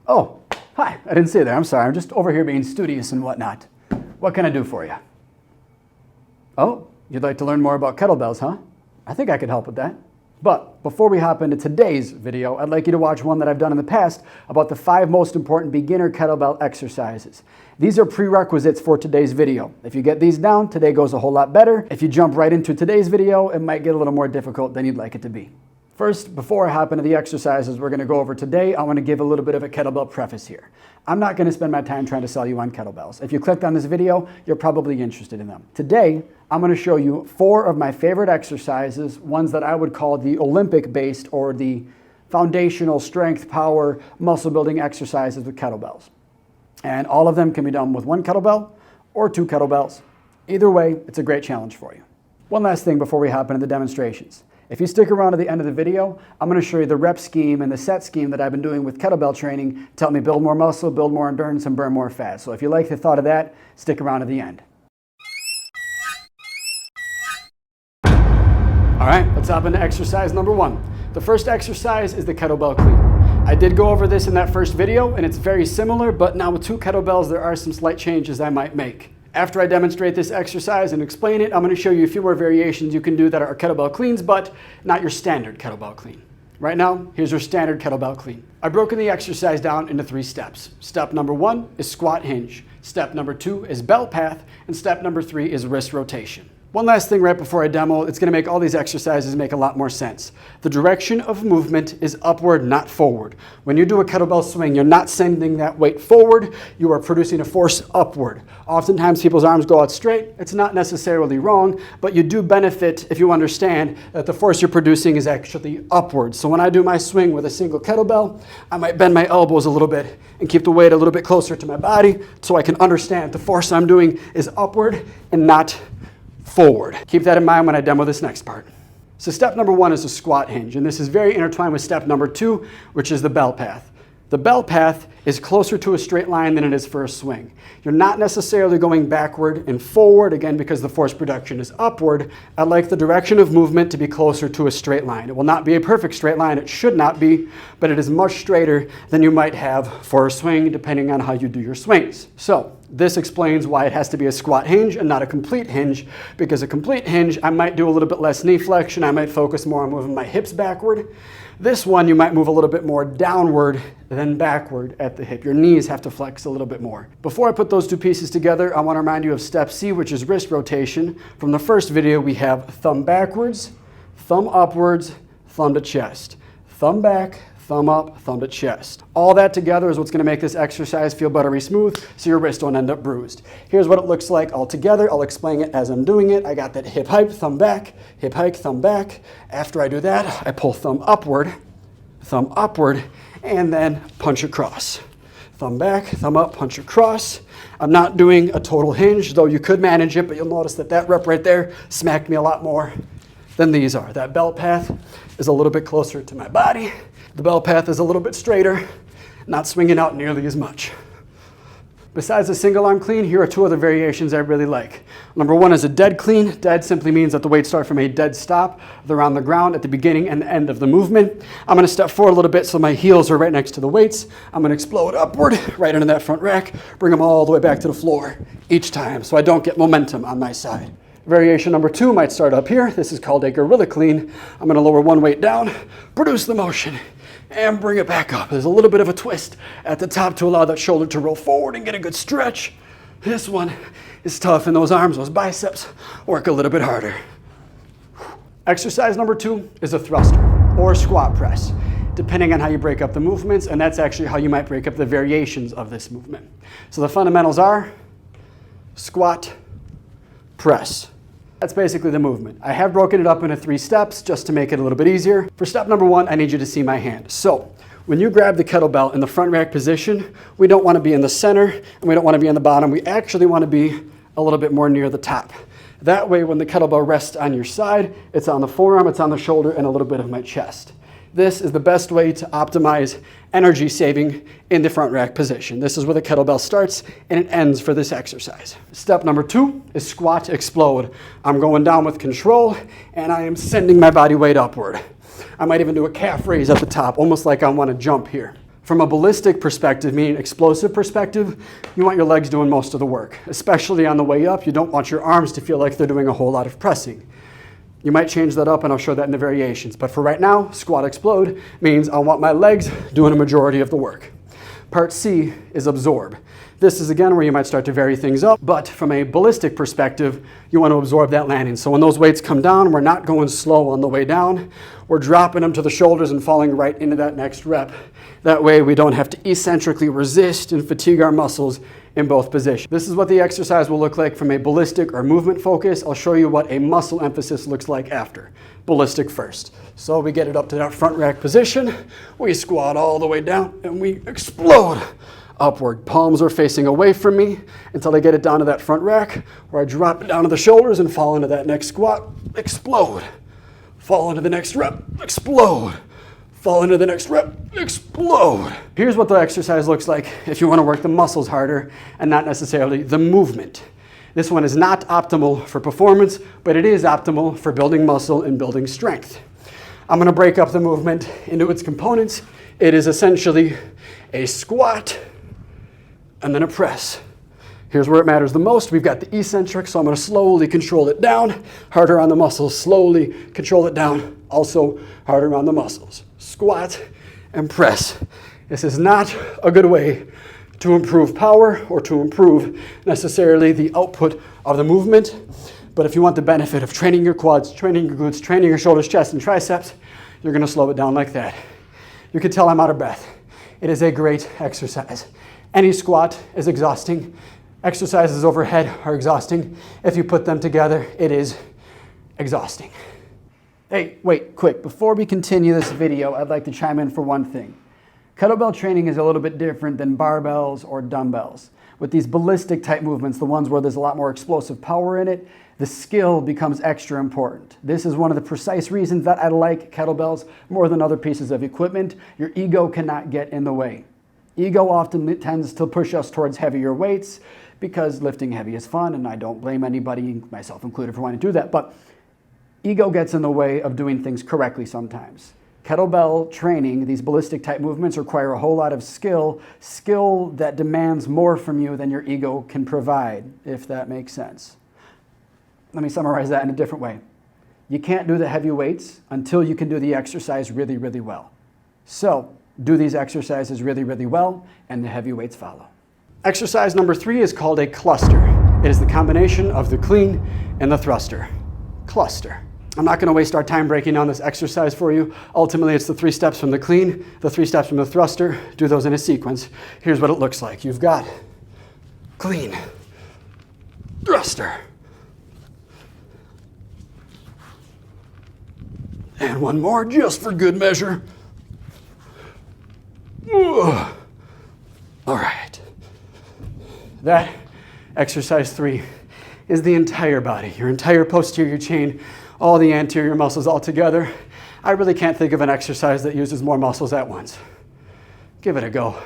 Oh, hi, I didn't see you there. I'm sorry. I'm just over here being studious and whatnot. What can I do for you? Oh, you'd like to learn more about kettlebells, huh? I think I could help with that. But before we hop into today's video, I'd like you to watch one that I've done in the past about the 5 most important beginner kettlebell exercises. These are prerequisites for today's video. If you get these down, today goes a whole lot better. If you jump right into today's video, it might get a little more difficult than you'd like it to be. First, before I hop into the exercises we're going to go over today, I want to give a little bit of a kettlebell preface here. I'm not going to spend my time trying to sell you on kettlebells. If you clicked on this video, you're probably interested in them. Today, I'm going to show you 4 of my favorite exercises, ones that I would call the Olympic-based or the foundational strength, power, muscle building exercises with kettlebells. And all of them can be done with 1 kettlebell or 2 kettlebells. Either way, it's a great challenge for you. One last thing before we hop into the demonstrations. If you stick around to the end of the video, I'm going to show you the rep scheme and the set scheme that I've been doing with kettlebell training to help me build more muscle, build more endurance, and burn more fat. So if you like the thought of that, stick around to the end. All right, let's hop into exercise number 1. The first exercise is the kettlebell clean. I did go over this in that first video, and it's very similar, but now with 2 kettlebells, there are some slight changes I might make. After I demonstrate this exercise and explain it, I'm going to show you a few more variations you can do that are kettlebell cleans, but not your standard kettlebell clean. Right now, here's your standard kettlebell clean. I've broken the exercise down into 3 steps. Step number 1 is squat hinge. Step number 2 is belt path. And step number 3 is wrist rotation. One last thing right before I demo, it's going to make all these exercises make a lot more sense. The direction of movement is upward, not forward. When you do a kettlebell swing, you're not sending that weight forward, you are producing a force upward. Oftentimes people's arms go out straight. It's not necessarily wrong, but you do benefit if you understand that the force you're producing is actually upward. So when I do my swing with a single kettlebell, I might bend my elbows a little bit and keep the weight a little bit closer to my body so I can understand the force I'm doing is upward and not forward. Keep that in mind when I demo this next part. So step number 1 is a squat hinge, and this is very intertwined with step number 2, which is the belt path. The belt path is closer to a straight line than it is for a swing. You're not necessarily going backward and forward, again, because the force production is upward. I like the direction of movement to be closer to a straight line. It will not be a perfect straight line, it should not be, but it is much straighter than you might have for a swing, depending on how you do your swings. So this explains why it has to be a squat hinge and not a complete hinge, because a complete hinge, I might do a little bit less knee flexion, I might focus more on moving my hips backward. This one, you might move a little bit more downward than backward at the hip. Your knees have to flex a little bit more. Before I put those 2 pieces together, I want to remind you of step C, which is wrist rotation. From the first video, we have thumb backwards, thumb upwards, thumb to chest. Thumb back, thumb up, thumb to chest. All that together is what's going to make this exercise feel buttery smooth so your wrist won't end up bruised. Here's what it looks like all together. I'll explain it as I'm doing it. I got that hip hike, thumb back, hip hike, thumb back. After I do that, I pull thumb upward, and then punch across. Thumb back, thumb up, punch across. I'm not doing a total hinge, though you could manage it, but you'll notice that that rep right there smacked me a lot more than these are. That belt path is a little bit closer to my body. The belt path is a little bit straighter, not swinging out nearly as much. Besides the single arm clean, here are 2 other variations I really like. Number 1 is a dead clean. Dead simply means that the weights start from a dead stop. They're on the ground at the beginning and the end of the movement. I'm going to step forward a little bit so my heels are right next to the weights. I'm going to explode upward, right into that front rack, bring them all the way back to the floor each time so I don't get momentum on my side. Variation number 2 might start up here. This is called a gorilla clean. I'm going to lower one weight down, produce the motion, and bring it back up. There's a little bit of a twist at the top to allow that shoulder to roll forward and get a good stretch. This one is tough, and those arms, those biceps, work a little bit harder. Exercise number 2 is a thruster or squat press, depending on how you break up the movements, and that's actually how you might break up the variations of this movement. So the fundamentals are squat, press. That's basically the movement. I have broken it up into 3 steps just to make it a little bit easier. For step number 1, I need you to see my hand. So when you grab the kettlebell in the front rack position, we don't want to be in the center and we don't want to be on the bottom. We actually want to be a little bit more near the top. That way, when the kettlebell rests on your side, it's on the forearm, it's on the shoulder, and a little bit of my chest. This is the best way to optimize energy saving in the front rack position. This is where the kettlebell starts and it ends for this exercise. Step number 2 is squat explode. I'm going down with control and I am sending my body weight upward. I might even do a calf raise at the top, almost like I want to jump here. From a ballistic perspective, meaning explosive perspective, you want your legs doing most of the work. Especially on the way up, you don't want your arms to feel like they're doing a whole lot of pressing. You might change that up, and I'll show that in the variations. But for right now, squat explode means I want my legs doing a majority of the work. Part C is absorb. This is again where you might start to vary things up, but from a ballistic perspective, you want to absorb that landing. So when those weights come down, we're not going slow on the way down. We're dropping them to the shoulders and falling right into that next rep. That way we don't have to eccentrically resist and fatigue our muscles in both positions. This is what the exercise will look like from a ballistic or movement focus. I'll show you what a muscle emphasis looks like after. Ballistic first. So we get it up to that front rack position, we squat all the way down, and we explode upward. Palms are facing away from me until I get it down to that front rack, where I drop it down to the shoulders and fall into that next squat, explode. Fall into the next rep, explode. Fall into the next rep, explode. Here's what the exercise looks like if you want to work the muscles harder and not necessarily the movement. This one is not optimal for performance, but it is optimal for building muscle and building strength. I'm going to break up the movement into its components. It is essentially a squat and then a press. Here's where it matters the most. We've got the eccentric, so I'm going to slowly control it down, harder on the muscles, slowly control it down, also harder on the muscles. Squat and press. This is not a good way to improve power or to improve necessarily the output of the movement. But if you want the benefit of training your quads, training your glutes, training your shoulders, chest, and triceps, you're going to slow it down like that. You can tell I'm out of breath. It is a great exercise. Any squat is exhausting. Exercises overhead are exhausting. If you put them together, it is exhausting. Hey, wait, quick. Before we continue this video, I'd like to chime in for one thing. Kettlebell training is a little bit different than barbells or dumbbells. With these ballistic type movements, the ones where there's a lot more explosive power in it, the skill becomes extra important. This is one of the precise reasons that I like kettlebells more than other pieces of equipment. Your ego cannot get in the way. Ego often tends to push us towards heavier weights because lifting heavy is fun, and I don't blame anybody, myself included, for wanting to do that. But ego gets in the way of doing things correctly sometimes. Kettlebell training, these ballistic type movements require a whole lot of skill that demands more from you than your ego can provide, if that makes sense. Let me summarize that in a different way. You can't do the heavy weights until you can do the exercise really, really well. So do these exercises really, really well, and the heavy weights follow. Exercise number 3 is called a cluster. It is the combination of the clean and the thruster. Cluster. I'm not going to waste our time breaking down this exercise for you. Ultimately, it's the 3 steps from the clean, the 3 steps from the thruster. Do those in a sequence. Here's what it looks like. You've got clean, thruster, and one more just for good measure. All right. That exercise 3 is the entire body, your entire posterior chain, all the anterior muscles all together. I really can't think of an exercise that uses more muscles at once. Give it a go,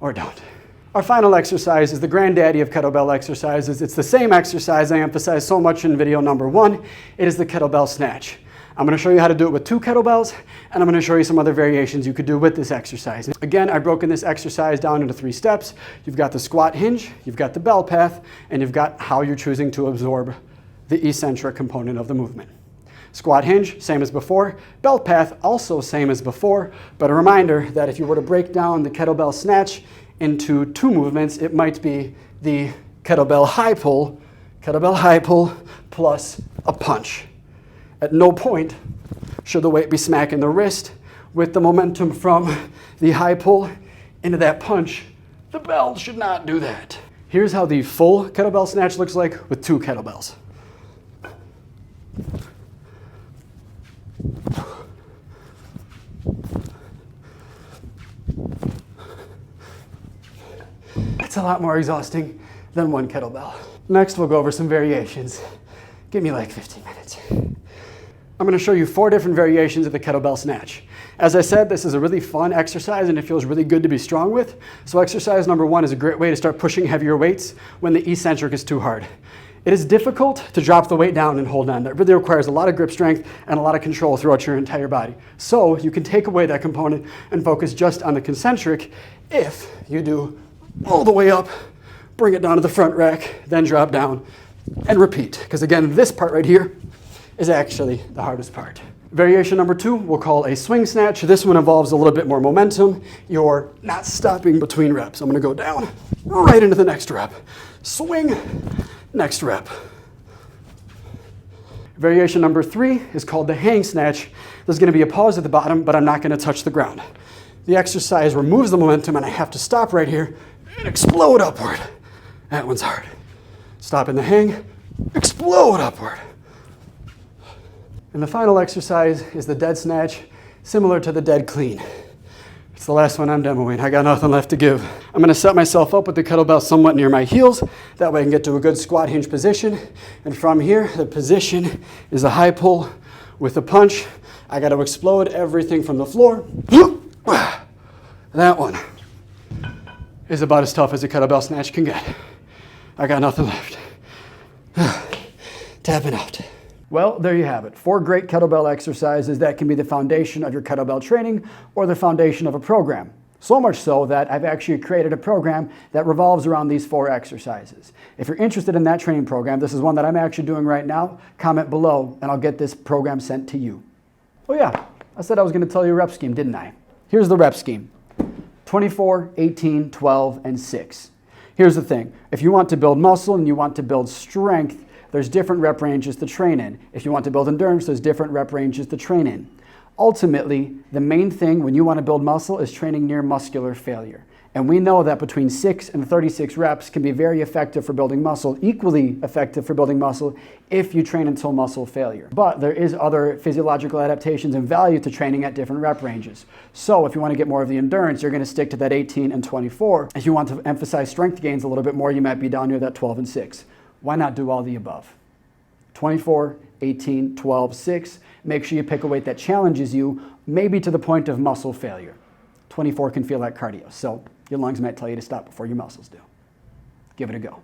or don't. Our final exercise is the granddaddy of kettlebell exercises. It's the same exercise I emphasized so much in video number 1. It is the kettlebell snatch. I'm going to show you how to do it with 2 kettlebells, and I'm going to show you some other variations you could do with this exercise. Again, I've broken this exercise down into 3 steps. You've got the squat hinge, you've got the bell path, and you've got how you're choosing to absorb the eccentric component of the movement. Squat hinge, same as before. Bell path, also same as before, but a reminder that if you were to break down the kettlebell snatch into 2 movements, it might be the kettlebell high pull plus a punch. At no point should the weight be smacking the wrist. With the momentum from the high pull into that punch, the bell should not do that. Here's how the full kettlebell snatch looks like with 2 kettlebells. It's a lot more exhausting than 1 kettlebell. Next, we'll go over some variations. Give me like 15 minutes. I'm going to show you 4 different variations of the kettlebell snatch. As I said, this is a really fun exercise and it feels really good to be strong with. So exercise number 1 is a great way to start pushing heavier weights when the eccentric is too hard. It is difficult to drop the weight down and hold on. That really requires a lot of grip strength and a lot of control throughout your entire body. So you can take away that component and focus just on the concentric if you do all the way up, bring it down to the front rack, then drop down and repeat. Because again, this part right here is actually the hardest part. Variation number 2 we'll call a swing snatch. This one involves a little bit more momentum. You're not stopping between reps. I'm gonna go down right into the next rep. Swing, next rep. Variation number 3 is called the hang snatch. There's gonna be a pause at the bottom, but I'm not gonna touch the ground. The exercise removes the momentum and I have to stop right here and explode upward. That one's hard. Stop in the hang, explode upward. And the final exercise is the dead snatch, similar to the dead clean. It's the last one I'm demoing. I got nothing left to give. I'm gonna set myself up with the kettlebell somewhat near my heels. That way I can get to a good squat hinge position. And from here, the position is a high pull with a punch. I gotta explode everything from the floor. That one is about as tough as a kettlebell snatch can get. I got nothing left. Tapping out. Well, there you have it. 4 great kettlebell exercises that can be the foundation of your kettlebell training or the foundation of a program. So much so that I've actually created a program that revolves around these 4 exercises. If you're interested in that training program, this is one that I'm actually doing right now. Comment below and I'll get this program sent to you. Oh yeah, I said I was going to tell you a rep scheme, didn't I? Here's the rep scheme. 24, 18, 12, and 6. Here's the thing. If you want to build muscle and you want to build strength, there's different rep ranges to train in. If you want to build endurance, there's different rep ranges to train in. Ultimately, the main thing when you want to build muscle is training near muscular failure. And we know that between 6 and 36 reps can be very effective for building muscle, equally effective for building muscle if you train until muscle failure. But there is other physiological adaptations and value to training at different rep ranges. So if you want to get more of the endurance, you're going to stick to that 18 and 24. If you want to emphasize strength gains a little bit more, you might be down near that 12 and 6. Why not do all the above? 24, 18, 12, 6. Make sure you pick a weight that challenges you, maybe to the point of muscle failure. 24 can feel like cardio, so your lungs might tell you to stop before your muscles do. Give it a go.